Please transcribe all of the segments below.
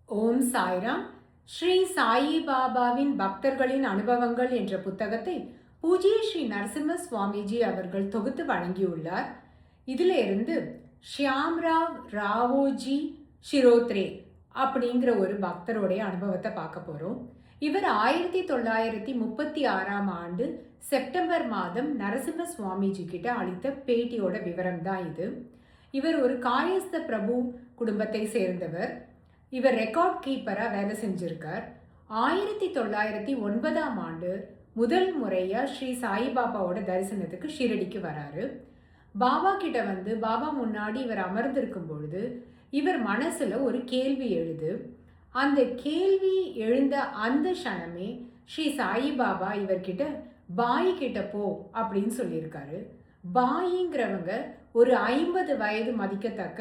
ஓம் சாய்ராம். ஸ்ரீ சாயி பாபாவின் பக்தர்களின் அனுபவங்கள் என்ற புத்தகத்தை பூஜ்ய ஸ்ரீ நரசிம்ம சுவாமிஜி அவர்கள் தொகுத்து வழங்கியுள்ளார். இதில் இருந்து ஷியாம்ராவ் ராவோஜி ஷிரோத்ரே அப்படிங்கிற ஒரு பக்தருடைய அனுபவத்தை பார்க்க போகிறோம். இவர் 1936 செப்டம்பர் மாதம் நரசிம்ம சுவாமிஜி கிட்ட அளித்த பேட்டியோட விவரம் தான் இது. இவர் ஒரு காயஸ்த பிரபு குடும்பத்தை சேர்ந்தவர். இவர் ரெக்கார்ட் கீப்பராக வேலை செஞ்சிருக்கார். 1909 முதல் முறையாக ஸ்ரீ சாய்பாபாவோட தரிசனத்துக்கு ஷிரடிக்கு வராரு. பாபா கிட்ட வந்து பாபா முன்னாடி இவர் அமர்ந்திருக்கும் பொழுது இவர் மனசில் ஒரு கேள்வி எழுது. அந்த கேள்வி எழுந்த அந்த க்ஷணமே ஸ்ரீ சாயிபாபா இவர்கிட்ட பாய் கிட்ட போ அப்படின்னு சொல்லியிருக்காரு. பாயிங்கிறவங்க ஒரு 50 வயது மதிக்கத்தக்க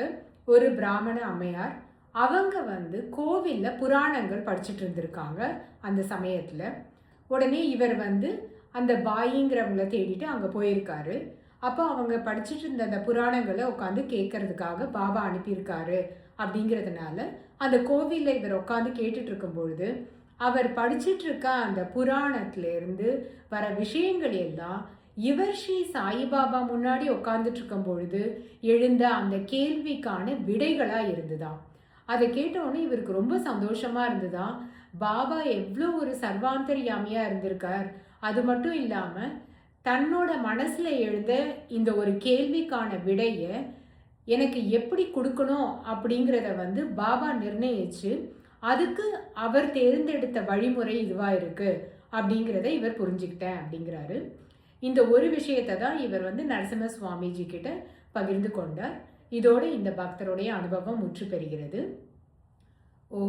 ஒரு பிராமண அம்மையார். அவங்க வந்து கோவிலில் புராணங்கள் படிச்சுட்டு இருந்திருக்காங்க அந்த சமயத்தில். உடனே இவர் வந்து அந்த பாயிங்கிறவங்கள தேடிட்டு அங்கே போயிருக்காரு. அப்போ அவங்க படிச்சுட்டு இருந்த அந்த புராணங்களை உட்காந்து கேட்கறதுக்காக பாபா அனுப்பியிருக்காரு. அப்படிங்கிறதுனால அந்த கோவிலில் இவர் உட்காந்து கேட்டுட்டு இருக்கும் பொழுது அவர் படிச்சுட்டு இருக்க அந்த புராணத்திலேருந்து வர விஷயங்கள் எல்லாம் இவர் ஸ்ரீ சாயிபாபா முன்னாடி உட்காந்துட்டு இருக்கும் பொழுது எழுந்த அந்த கேள்விக்கான விடைகளாக இருந்துதான். அதை கேட்டோன்னே இவருக்கு ரொம்ப சந்தோஷமா இருந்ததா. பாபா எவ்வளோ ஒரு சர்வாந்தரியாமியா இருந்திருக்கார். அது மட்டும் இல்லாமல் தன்னோட மனசில் எழுந்த இந்த ஒரு கேள்விக்கான விடையை எனக்கு எப்படி கொடுக்கணும் அப்படிங்கிறத வந்து பாபா நிர்ணயிச்சு அதுக்கு அவர் தேர்ந்தெடுத்த வழிமுறை இதுவாக இருக்குது அப்படிங்கிறத இவர் புரிஞ்சுக்கிட்டேன் அப்படிங்கிறாரு. இந்த ஒரு விஷயத்தை தான் இவர் வந்து நரசிம்ம சுவாமிஜி கிட்ட பகிர்ந்து கொண்டார். இதோடு இந்த பக்தருடைய அனுபவம் முற்று பெறுகிறது. ஓ